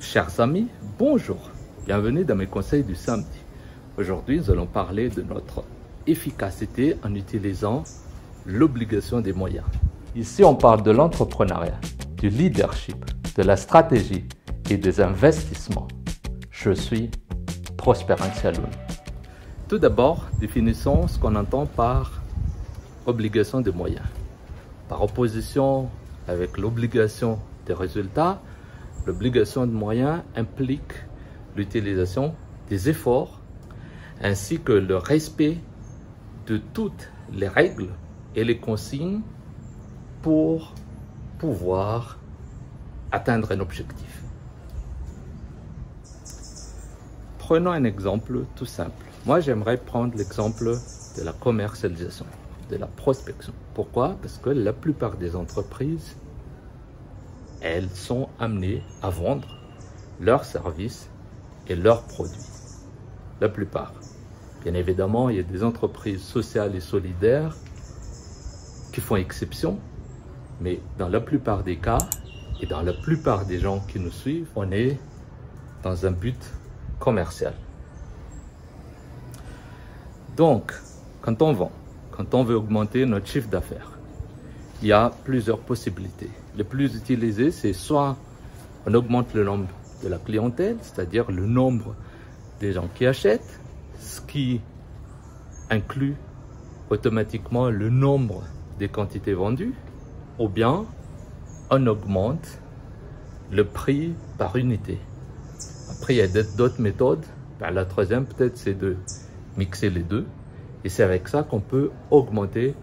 Chers amis, bonjour, bienvenue dans mes conseils du samedi. Aujourd'hui, nous allons parler de notre efficacité en utilisant l'obligation des moyens. Ici, on parle de l'entrepreneuriat, du leadership, de la stratégie et des investissements. Je suis Prosper Antialoun. Tout d'abord, définissons ce qu'on entend par obligation des moyens. Par opposition avec l'obligation des résultats, l'obligation de moyens implique l'utilisation des efforts ainsi que le respect de toutes les règles et les consignes pour pouvoir atteindre un objectif. Prenons un exemple tout simple. Moi, j'aimerais prendre l'exemple de la commercialisation, de la prospection. Pourquoi? Parce que la plupart des entreprises, elles sont amenées à vendre leurs services et leurs produits. La plupart. Bien évidemment, il y a des entreprises sociales et solidaires qui font exception, mais dans la plupart des cas et dans la plupart des gens qui nous suivent, on est dans un but commercial. Donc, quand on vend, quand on veut augmenter notre chiffre d'affaires, il y a plusieurs possibilités. Les plus utilisées, c'est soit on augmente le nombre de la clientèle, c'est-à-dire le nombre des gens qui achètent, ce qui inclut automatiquement le nombre des quantités vendues, ou bien on augmente le prix par unité. Après, il y a d'autres méthodes. La troisième, peut-être, c'est de mixer les deux. Et c'est avec ça qu'on peut augmenter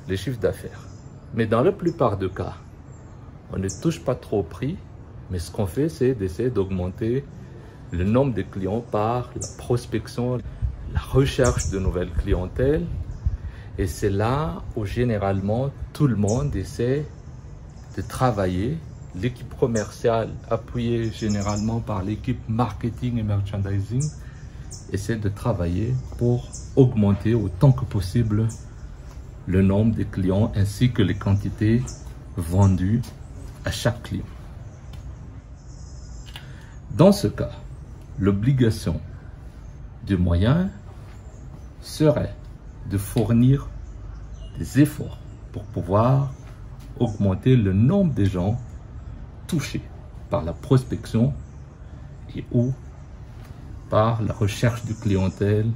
les chiffres d'affaires. Mais dans la plupart des cas, on ne touche pas trop au prix, mais ce qu'on fait, c'est d'essayer d'augmenter le nombre de clients par la prospection, la recherche de nouvelles clientèles. Et c'est là où généralement tout le monde essaie de travailler. L'équipe commerciale, appuyée généralement par l'équipe marketing et merchandising, essaie de travailler pour augmenter autant que possible le nombre de clients ainsi que les quantités vendues à chaque client. Dans ce cas, l'obligation du moyen serait de fournir des efforts pour pouvoir augmenter le nombre de gens touchés par la prospection et ou par la recherche de clientèle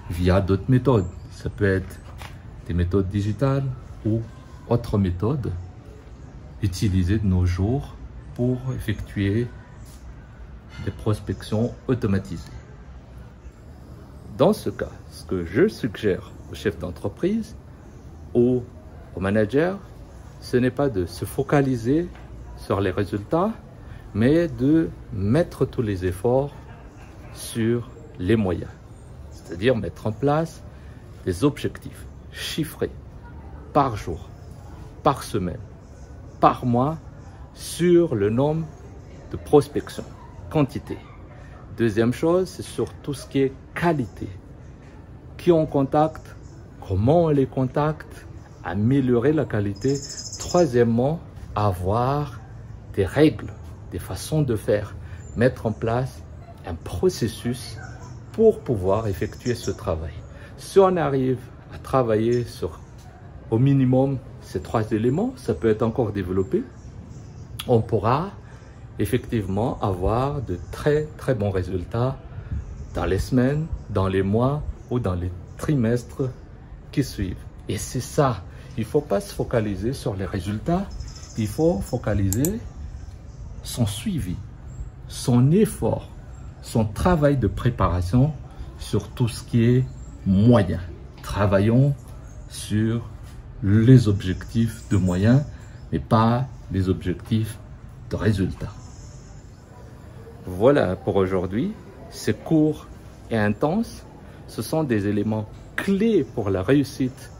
via d'autres méthodes. Ça peut être des méthodes digitales ou autres méthodes utilisées de nos jours pour effectuer des prospections automatisées. Dans ce cas, ce que je suggère aux chefs d'entreprise ou aux managers, ce n'est pas de se focaliser sur les résultats, mais de mettre tous les efforts sur les moyens. C'est-à-dire mettre en place des objectifs chiffrés par jour, par semaine, par mois sur le nombre de prospections, quantité. Deuxième chose, c'est sur tout ce qui est qualité. Qui on contacte, comment on les contacte, améliorer la qualité. Troisièmement, avoir des règles, des façons de faire, mettre en place un processus pour pouvoir effectuer ce travail. Si on arrive à travailler sur au minimum ces trois éléments, ça peut être encore développé, on pourra effectivement avoir de très bons résultats dans les semaines, dans les mois ou dans les trimestres qui suivent. Et c'est ça, il ne faut pas se focaliser sur les résultats, il faut focaliser son suivi, son effort, son travail de préparation sur tout ce qui est moyen. Travaillons sur les objectifs de moyens, mais pas les objectifs de résultats. Voilà pour aujourd'hui. C'est court et intense. Ce sont des éléments clés pour la réussite,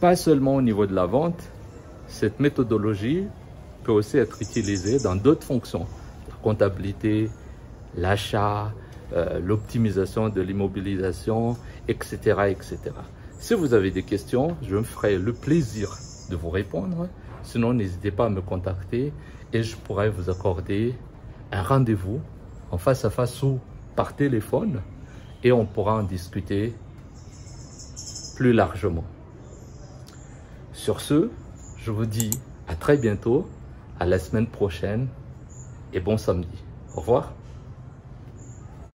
pas seulement au niveau de la vente. Cette méthodologie peut aussi être utilisée dans d'autres fonctions, la comptabilité, l'achat, l'optimisation de l'immobilisation, etc., etc. Si vous avez des questions, je me ferai le plaisir de vous répondre. Sinon, n'hésitez pas à me contacter et je pourrai vous accorder un rendez-vous en face à face ou par téléphone et on pourra en discuter plus largement. Sur ce, je vous dis à très bientôt, à la semaine prochaine et bon samedi. Au revoir.